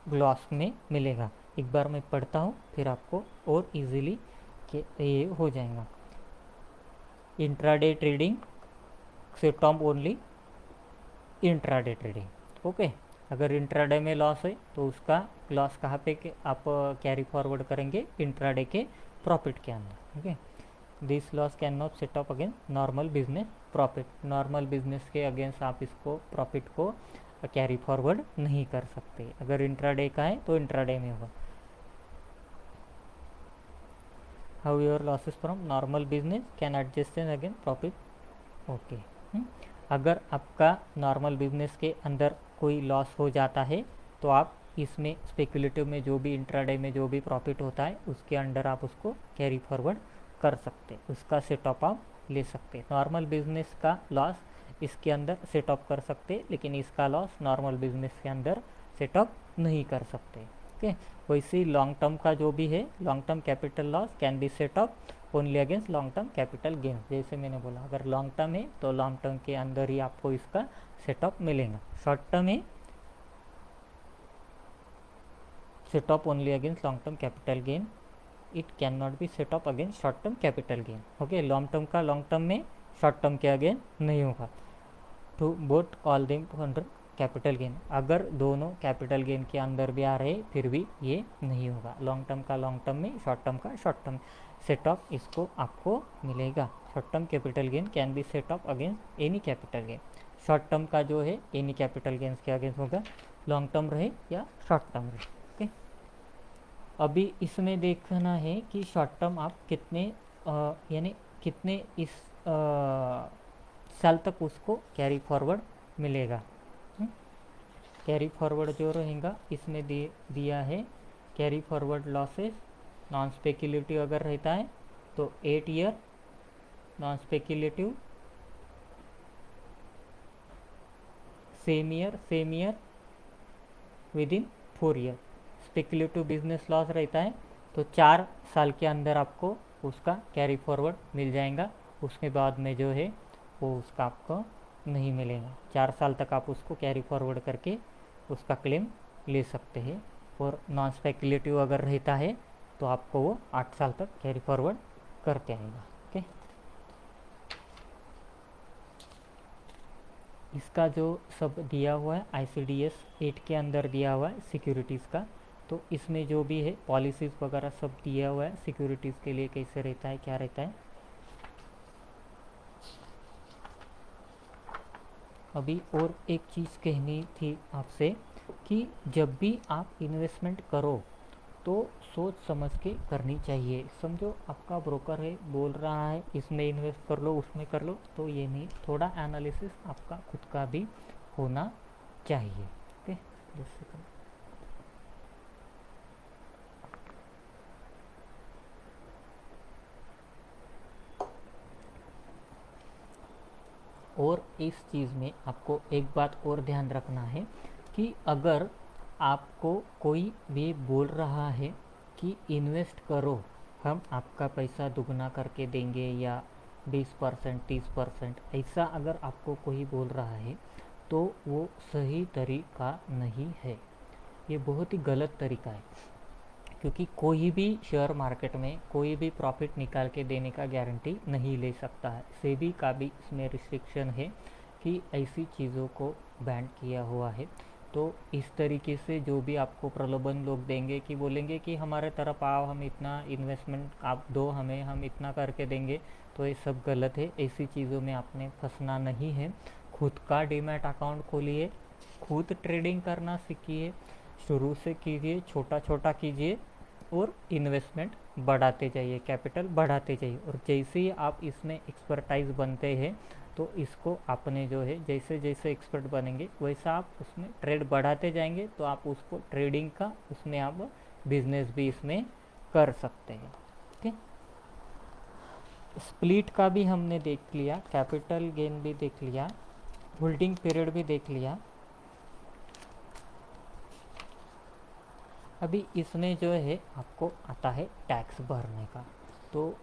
ग्लॉस में मिलेगा। एक बार मैं पढ़ता हूँ फिर आपको और इजीली ये हो जाएगा। Intraday trading, set off only intraday trading. Okay, अगर इंट्राडे में लॉस है तो उसका लॉस कहाँ पे आप कैरी फॉरवर्ड करेंगे, इंट्राडे के प्रॉफिट के अंदर। Okay, this loss can not set up against normal business profit. Normal business के अगेंस्ट आप इसको प्रॉफिट को कैरी फॉरवर्ड नहीं कर सकते। अगर इंट्राडे का है तो इंट्राडे में होगा। How your losses from normal business can adjust again profit. Okay, अगर आपका नॉर्मल बिजनेस के अंदर कोई लॉस हो जाता है तो आप इसमें स्पेकुलेटिव में जो भी इंट्राडे में जो भी प्रॉफिट होता है उसके अंडर आप उसको कैरी फॉरवर्ड कर सकते, उसका सेट ऑफ आप ले सकते। नॉर्मल बिजनेस का लॉस इसके अंदर सेट ऑफ कर सकते, लेकिन इसका लॉस नॉर्मल बिजनेस के अंदर सेट ऑफ नहीं कर सकते। ओके, वैसे ही लॉन्ग टर्म का जो भी है, long term capital loss can be set off only against long term capital gain. जैसे मैंने बोला, अगर लॉन्ग टर्म है तो लॉन्ग टर्म के अंदर ही आपको इसका सेट ऑफ मिलेगा। शॉर्ट टर्म है set off only against long term capital gain, it can not be set off against short term capital gain. Okay, long term का लॉन्ग टर्म में, शॉर्ट टर्म के अगेन नहीं होगा। To both all them under capital gain, अगर दोनों कैपिटल गेन के अंदर भी आ रहे फिर भी ये नहीं होगा। लॉन्ग टर्म का लॉन्ग टर्म में, शॉर्ट टर्म का शॉर्ट टर्म सेट ऑफ इसको आपको मिलेगा। Short term capital gain can be set off against any capital gain. Short term का जो है एनी कैपिटल गेन्स के अगेंस्ट होगा, लॉन्ग टर्म रहे या शॉर्ट टर्म रहे। ओके, अभी इसमें देखना है कि शॉर्ट टर्म आप कितने यानी कितने इस साल तक उसको कैरी फॉरवर्ड मिलेगा। कैरी फॉरवर्ड जो रहेगा इसमें दिया है carry forward losses non speculative अगर रहता है तो 8 year, non speculative same year with in 4 year. Speculative business loss रहता है तो 4 साल के अंदर आपको उसका कैरी फॉरवर्ड मिल जाएगा। उसके बाद में जो है वो उसका आपको नहीं मिलेगा। 4 साल तक आप उसको कैरी फॉरवर्ड करके उसका क्लेम ले सकते हैं। और नॉन स्पेक्युलेटिव अगर रहता है तो आपको वो 8 साल तक कैरी फॉरवर्ड करते आएगा। ओके, इसका जो सब दिया हुआ है ICDS 8 के अंदर दिया हुआ है सिक्योरिटीज़ का, तो इसमें जो भी है पॉलिसीज़ वगैरह सब दिया हुआ है सिक्योरिटीज़ के लिए कैसे रहता है, क्या रहता है। अभी और एक चीज़ कहनी थी आपसे कि जब भी आप इन्वेस्टमेंट करो तो सोच समझ के करनी चाहिए। समझो आपका ब्रोकर है, बोल रहा है इसमें इन्वेस्ट कर लो उसमें कर लो, तो ये नहीं, थोड़ा एनालिसिस आपका खुद का भी होना चाहिए। ओके, और इस चीज़ में आपको एक बात और ध्यान रखना है कि अगर आपको कोई भी बोल रहा है कि इन्वेस्ट करो, हम आपका पैसा दुगना करके देंगे या 20% 30%, ऐसा अगर आपको कोई बोल रहा है तो वो सही तरीका नहीं है, ये बहुत ही गलत तरीका है। क्योंकि कोई भी शेयर मार्केट में कोई भी प्रॉफिट निकाल के देने का गारंटी नहीं ले सकता है। सेबी का भी इसमें रिस्ट्रिक्शन है कि ऐसी चीज़ों को बैन किया हुआ है। तो इस तरीके से जो भी आपको प्रलोभन लोग देंगे कि बोलेंगे कि हमारे तरफ आओ, हम इतना इन्वेस्टमेंट आप दो हमें, हम इतना करके देंगे, तो ये सब गलत है। ऐसी चीज़ों में आपने फंसना नहीं है। खुद का डीमैट अकाउंट खोलिए, खुद ट्रेडिंग करना सीखिए, शुरू से कीजिए, छोटा छोटा कीजिए और इन्वेस्टमेंट बढ़ाते जाइए, कैपिटल बढ़ाते जाइए। और जैसे ही आप इसमें एक्सपर्टाइज बनते हैं तो इसको आपने जो है जैसे जैसे एक्सपर्ट बनेंगे वैसा आप उसमें ट्रेड बढ़ाते जाएंगे, तो आप उसको ट्रेडिंग का उसमें आप बिजनेस भी इसमें कर सकते हैं। ठीक, स्प्लिट का भी हमने देख लिया, कैपिटल गेन भी देख लिया, होल्डिंग पीरियड भी देख लिया। अभी इसमें जो है आपको आता है टैक्स भरने का। तो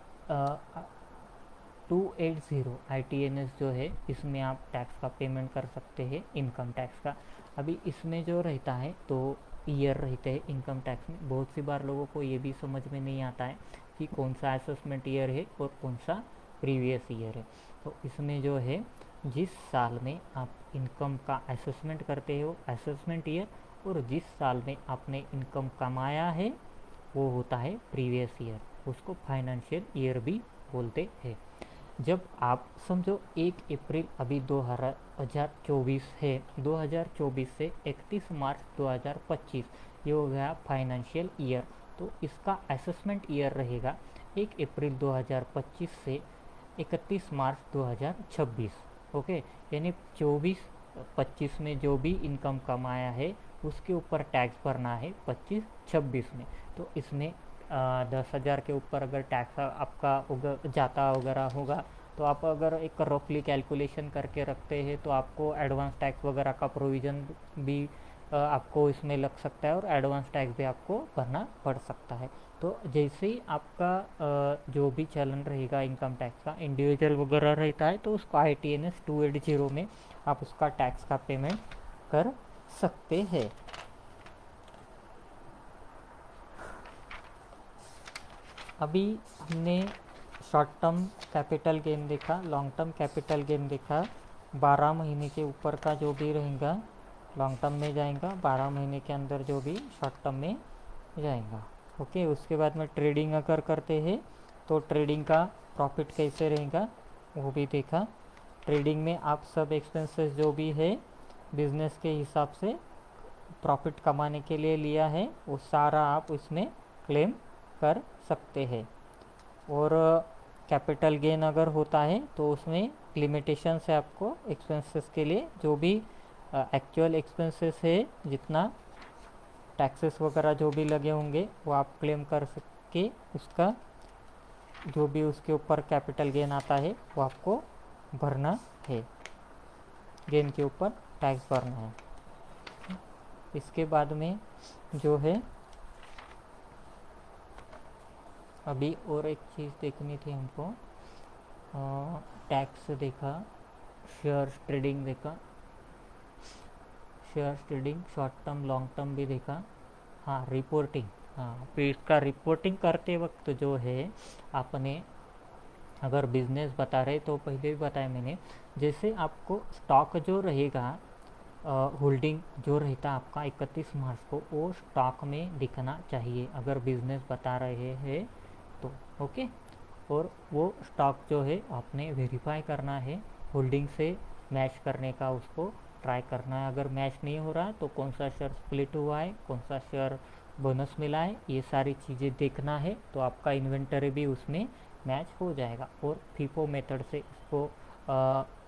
280 ITNS जो है इसमें आप टैक्स का पेमेंट कर सकते हैं, इनकम टैक्स का। अभी इसमें जो रहता है तो ईयर रहते हैं इनकम टैक्स में। बहुत सी बार लोगों को ये भी समझ में नहीं आता है कि कौन सा असेसमेंट ईयर है और कौन सा प्रीवियस ईयर है। तो इसमें जो है जिस साल में आप इनकम का असेसमेंट करते हो असेसमेंट ईयर, और जिस साल में आपने इनकम कमाया है वो होता है प्रीवियस ईयर, उसको फाइनेंशियल ईयर भी बोलते हैं। जब आप समझो 1 अप्रैल अभी 2024 है, 2024 से 31 मार्च 2025 ये हो गया फाइनेंशियल ईयर, तो इसका असेसमेंट ईयर रहेगा 1 अप्रैल 2025 से 31 मार्च 2026। ओके, यानी 24-25 में जो भी इनकम कमाया है उसके ऊपर टैक्स भरना है 25-26 में। तो इसमें 10,000 के ऊपर अगर टैक्स आपका जाता वगैरह होगा तो आप अगर एक रफली कैलकुलेशन करके रखते हैं तो आपको एडवांस टैक्स वगैरह का प्रोविज़न भी आपको इसमें लग सकता है और एडवांस टैक्स भी आपको भरना पड़ सकता है। तो जैसे ही आपका जो भी चलन रहेगा इनकम टैक्स का इंडिविजुअल वगैरह रहता है तो उसको ITNS 280 में आप उसका टैक्स का पेमेंट कर सकते हैं। अभी हमने शॉर्ट टर्म कैपिटल गेन देखा, लॉन्ग टर्म कैपिटल गेन देखा। 12 महीने के ऊपर का जो भी रहेगा लॉन्ग टर्म में जाएगा, 12 महीने के अंदर जो भी शॉर्ट टर्म में जाएगा। ओके, उसके बाद में ट्रेडिंग अगर करते हैं तो ट्रेडिंग का प्रॉफिट कैसे रहेगा वो भी देखा। ट्रेडिंग में आप सब एक्सपेंसेस जो भी है बिजनेस के हिसाब से प्रॉफिट कमाने के लिए लिया है वो सारा आप उसमें क्लेम कर सकते हैं। और कैपिटल गेन अगर होता है तो उसमें लिमिटेशन है आपको एक्सपेंसेस के लिए, जो भी एक्चुअल एक्सपेंसेस है जितना टैक्सेस वगैरह जो भी लगे होंगे वो आप क्लेम कर सके, उसका जो भी उसके ऊपर कैपिटल गेन आता है वो आपको भरना है, गेन के ऊपर टैक्स भरना है। इसके बाद में जो है अभी और एक चीज़ देखनी थी हमको, टैक्स देखा, शेयर ट्रेडिंग देखा, share trading short term long term भी देखा। हाँ, रिपोर्टिंग, हाँ फिर इसका रिपोर्टिंग करते वक्त जो है आपने अगर बिजनेस बता रहे तो पहले भी बताया मैंने, जैसे आपको स्टॉक जो रहेगा होल्डिंग जो रहता आपका 31 मार्च को वो स्टॉक में दिखना चाहिए अगर बिजनेस बता रहे हैं तो। ओके, और वो स्टॉक जो है आपने वेरीफाई करना है, होल्डिंग से मैच करने का उसको ट्राई करना है। अगर मैच नहीं हो रहा तो कौन सा शेयर स्प्लिट हुआ है, कौन सा शेयर बोनस मिला है, ये सारी चीज़ें देखना है, तो आपका इन्वेंटरी भी उसमें मैच हो जाएगा। और फीफो मेथड से इसको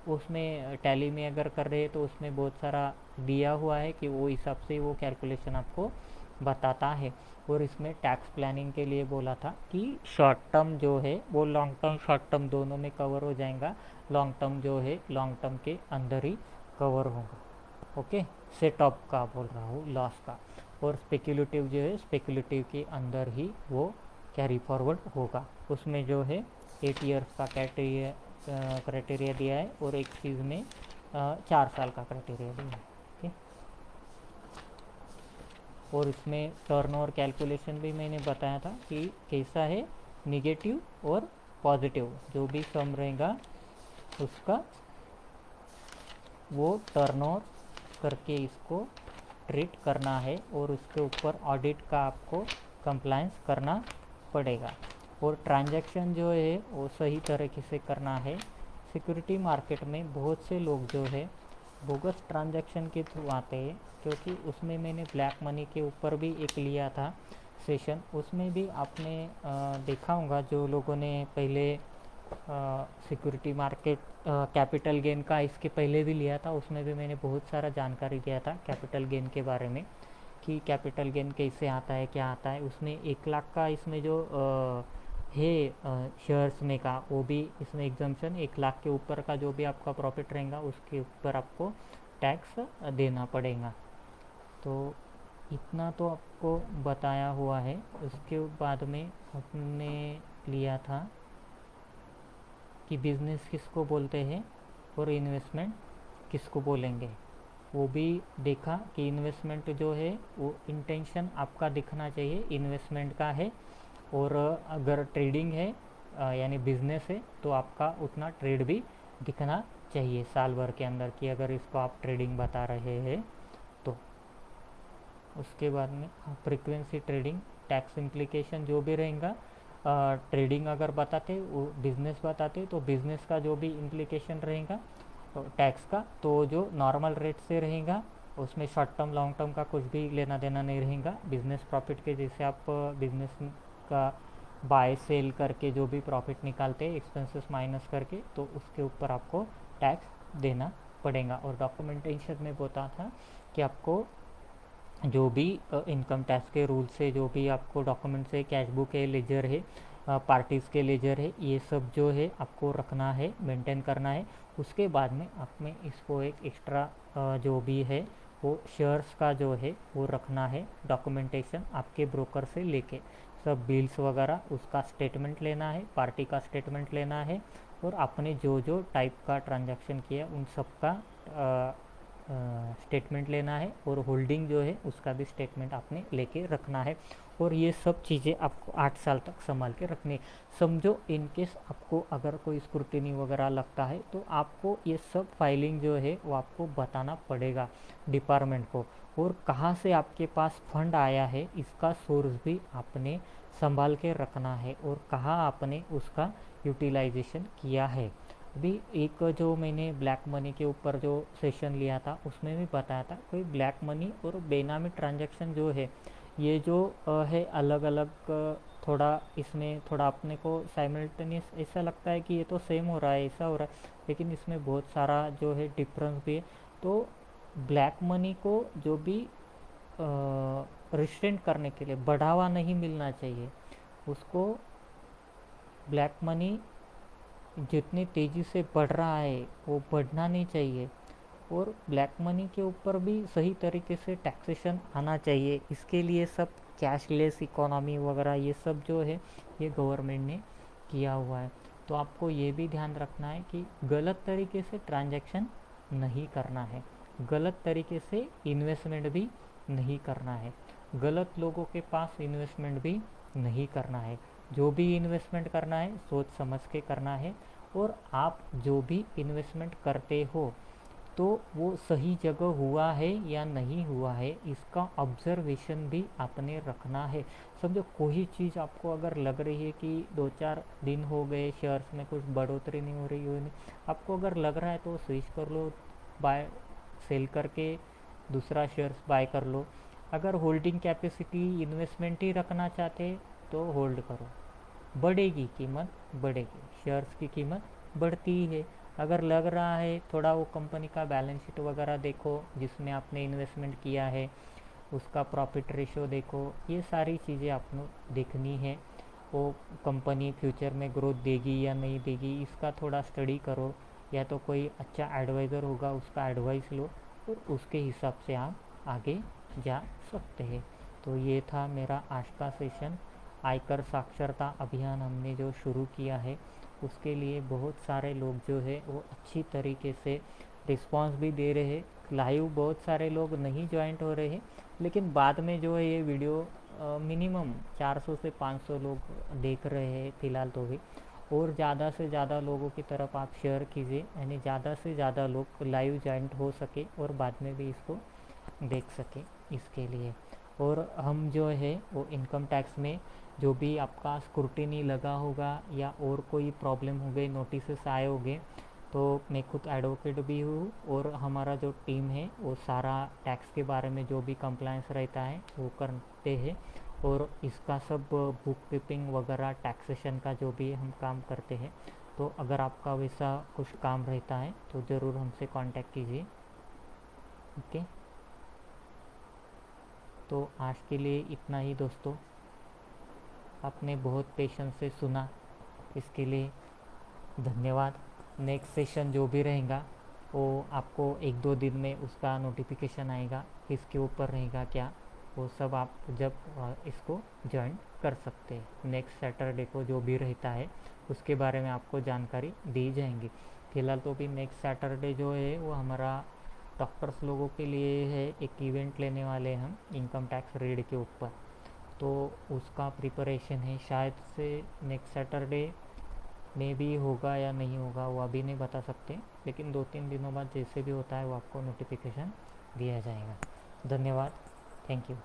उसमें टैली में अगर कर रहे हैं तो उसमें बहुत सारा दिया हुआ है कि वो हिसाब से वो कैलकुलेशन आपको बताता है। और इसमें टैक्स प्लानिंग के लिए बोला था कि शॉर्ट टर्म जो है वो लॉन्ग टर्म शॉर्ट टर्म दोनों में कवर हो जाएगा, लॉन्ग टर्म जो है लॉन्ग टर्म के अंदर ही कवर होगा। ओके, सेट ऑफ का बोल रहा हूँ, लॉस का। और स्पेक्युलेटिव जो है स्पेक्युलेटिव के अंदर ही वो कैरी फॉरवर्ड होगा। उसमें जो है 8 ईयर्स का क्राइटेरिया दिया है और एक चीज़ में 4 साल का क्राइटेरिया दिया है। ओके, और इसमें टर्नओवर कैलकुलेशन भी मैंने बताया था कि कैसा है, निगेटिव और पॉजिटिव जो भी सम रहेगा उसका वो टर्नओवर करके इसको ट्रीट करना है और उसके ऊपर ऑडिट का आपको कंप्लायंस करना पड़ेगा। और ट्रांजैक्शन जो है वो सही तरीके से करना है। सिक्योरिटी मार्केट में बहुत से लोग जो है बोगस ट्रांजैक्शन के थ्रू आते हैं, क्योंकि उसमें मैंने ब्लैक मनी के ऊपर भी एक लिया था सेशन, उसमें भी आपने देखा होगा जो लोगों ने पहले सिक्योरिटी मार्केट कैपिटल गेन का इसके पहले भी लिया था, उसमें भी मैंने बहुत सारा जानकारी दिया था कैपिटल गेन के बारे में कि कैपिटल गेन कैसे आता है, क्या आता है। उसमें 1 लाख का इसमें जो है शेयर्स में का वो भी इसमें एग्जम्पशन, 1 लाख के ऊपर का जो भी आपका प्रॉफिट रहेगा उसके ऊपर आपको टैक्स देना पड़ेगा। तो इतना तो आपको बताया हुआ है। उसके बाद में हमने लिया था कि बिज़नेस किसको बोलते हैं और इन्वेस्टमेंट किसको बोलेंगे, वो भी देखा कि इन्वेस्टमेंट जो है वो इंटेंशन आपका दिखना चाहिए इन्वेस्टमेंट का है, और अगर ट्रेडिंग है यानी बिजनेस है तो आपका उतना ट्रेड भी दिखना चाहिए साल भर के अंदर कि अगर इसको आप ट्रेडिंग बता रहे हैं तो। उसके बाद में फ्रीक्वेंसी ट्रेडिंग, टैक्स इम्प्लीकेशन जो भी रहेगा, ट्रेडिंग अगर बताते वो बिज़नेस बताते तो बिज़नेस का जो भी इम्प्लीकेशन रहेगा टैक्स का, तो जो नॉर्मल रेट से रहेगा उसमें शॉर्ट टर्म लॉन्ग टर्म का कुछ भी लेना देना नहीं रहेगा। बिज़नेस प्रॉफिट के जैसे आप बिज़नेस का बाय सेल करके जो भी प्रॉफिट निकालते हैं एक्सपेंसेस माइनस करके, तो उसके ऊपर आपको टैक्स देना पड़ेगा। और डॉक्यूमेंटेशन में बोलता था कि आपको जो भी इनकम टैक्स के रूल से जो भी आपको डॉक्यूमेंट्स है, कैश बुक है, लेजर है, पार्टीज़ के लेजर है, ये सब जो है आपको रखना है, मेंटेन करना है। उसके बाद में आप में इसको एक एक्स्ट्रा जो भी है वो शेयर्स का जो है वो रखना है डॉक्यूमेंटेशन आपके ब्रोकर से लेके, सब बिल्स वगैरह उसका स्टेटमेंट लेना है, पार्टी का स्टेटमेंट लेना है, और आपने जो जो टाइप का ट्रांजैक्शन किया उन सब का स्टेटमेंट लेना है, और होल्डिंग जो है उसका भी स्टेटमेंट आपने लेके रखना है। और ये सब चीज़ें आपको 8 साल तक संभाल के रखनी है। समझो इनकेस आपको अगर कोई स्क्रूटिनी वगैरह लगता है तो आपको ये सब फाइलिंग जो है वो आपको बताना पड़ेगा डिपार्टमेंट को, और कहाँ से आपके पास फंड आया है इसका सोर्स भी आपने संभाल के रखना है, और कहाँ आपने उसका यूटिलाइजेशन किया है। अभी एक जो मैंने ब्लैक मनी के ऊपर जो सेशन लिया था उसमें भी बताया था कोई ब्लैक मनी और बेनामी ट्रांजैक्शन जो है ये जो है अलग अलग, थोड़ा इसमें थोड़ा अपने को साइमल्टेनियस ऐसा लगता है कि ये तो सेम हो रहा है, ऐसा हो रहा है, लेकिन इसमें बहुत सारा जो है डिफरेंस भी है। तो ब्लैक मनी को जो भी रिस्ट्रेंट करने के लिए बढ़ावा नहीं मिलना चाहिए, उसको ब्लैक मनी जितनी तेज़ी से बढ़ रहा है वो बढ़ना नहीं चाहिए, और ब्लैक मनी के ऊपर भी सही तरीके से टैक्सेशन आना चाहिए। इसके लिए सब कैशलेस इकोनॉमी वगैरह ये सब जो है ये गवर्नमेंट ने किया हुआ है। तो आपको ये भी ध्यान रखना है कि गलत तरीके से ट्रांजैक्शन नहीं करना है, गलत तरीके से इन्वेस्टमेंट भी नहीं करना है, गलत लोगों के पास इन्वेस्टमेंट भी नहीं करना है। जो भी इन्वेस्टमेंट करना है सोच समझ के करना है, और आप जो भी इन्वेस्टमेंट करते हो तो वो सही जगह हुआ है या नहीं हुआ है इसका ऑब्जर्वेशन भी आपने रखना है। समझो कोई चीज़ आपको अगर लग रही है कि 2-4 दिन हो गए शेयर्स में कुछ बढ़ोतरी नहीं हो रही हो, नहीं आपको अगर लग रहा है तो स्विच कर लो, बाय सेल करके दूसरा शेयर्स बाय कर लो। अगर होल्डिंग कैपेसिटी इन्वेस्टमेंट ही रखना चाहते तो होल्ड करो, बढ़ेगी कीमत, बढ़ेगी, शेयर्स की कीमत बढ़ती ही है। अगर लग रहा है थोड़ा वो कंपनी का बैलेंस शीट वगैरह देखो जिसमें आपने इन्वेस्टमेंट किया है, उसका प्रॉफिट रेशो देखो, ये सारी चीज़ें आपको देखनी है। वो कंपनी फ्यूचर में ग्रोथ देगी या नहीं देगी इसका थोड़ा स्टडी करो, या तो कोई अच्छा एडवाइज़र होगा उसका एडवाइस लो, और उसके हिसाब से आप आगे जा सकते हैं। तो ये था मेरा आज का सेशन। आयकर साक्षरता अभियान हमने जो शुरू किया है उसके लिए बहुत सारे लोग जो है वो अच्छी तरीके से रिस्पांस भी दे रहे हैं, लाइव बहुत सारे लोग नहीं ज्वाइंट हो रहे हैं, लेकिन बाद में जो है ये वीडियो मिनिमम 400 से 500 लोग देख रहे हैं फ़िलहाल तो भी। और ज़्यादा से ज़्यादा लोगों की तरफ आप शेयर कीजिए, यानी ज़्यादा से ज़्यादा लोग लाइव ज्वाइंट हो सके और बाद में भी इसको देख सके इसके लिए। और हम जो है वो इनकम टैक्स में जो भी आपका स्क्रूटिनी लगा होगा या और कोई प्रॉब्लम हो गई, नोटिस आए होंगे, तो मैं खुद एडवोकेट भी हूँ और हमारा जो टीम है वो सारा टैक्स के बारे में जो भी कंप्लायंस रहता है वो करते हैं। और इसका सब बुक कीपिंग वगैरह टैक्सेशन का जो भी हम काम करते हैं। तो अगर आपका वैसा कुछ काम रहता है तो ज़रूर हमसे कांटेक्ट कीजिए। ओके, तो आज के लिए इतना ही दोस्तों। आपने बहुत पेशेंस से सुना, इसके लिए धन्यवाद। नेक्स्ट सेशन जो भी रहेगा वो आपको 1-2 दिन में उसका नोटिफिकेशन आएगा, किसके ऊपर रहेगा क्या, वो सब आप जब इसको ज्वाइन कर सकते हैं। नेक्स्ट सैटरडे को जो भी रहता है उसके बारे में आपको जानकारी दी जाएंगी। फ़िलहाल तो भी नेक्स्ट सैटरडे जो है वो हमारा डॉक्टर्स लोगों के लिए है, एक इवेंट लेने वाले हैं हम इनकम टैक्स रेड के ऊपर। तो उसका प्रिपरेशन है, शायद से नेक्स्ट सैटरडे में भी होगा या नहीं होगा वो अभी नहीं बता सकते, लेकिन 2-3 दिनों बाद जैसे भी होता है वो आपको नोटिफिकेशन दिया जाएगा। धन्यवाद, थैंक यू।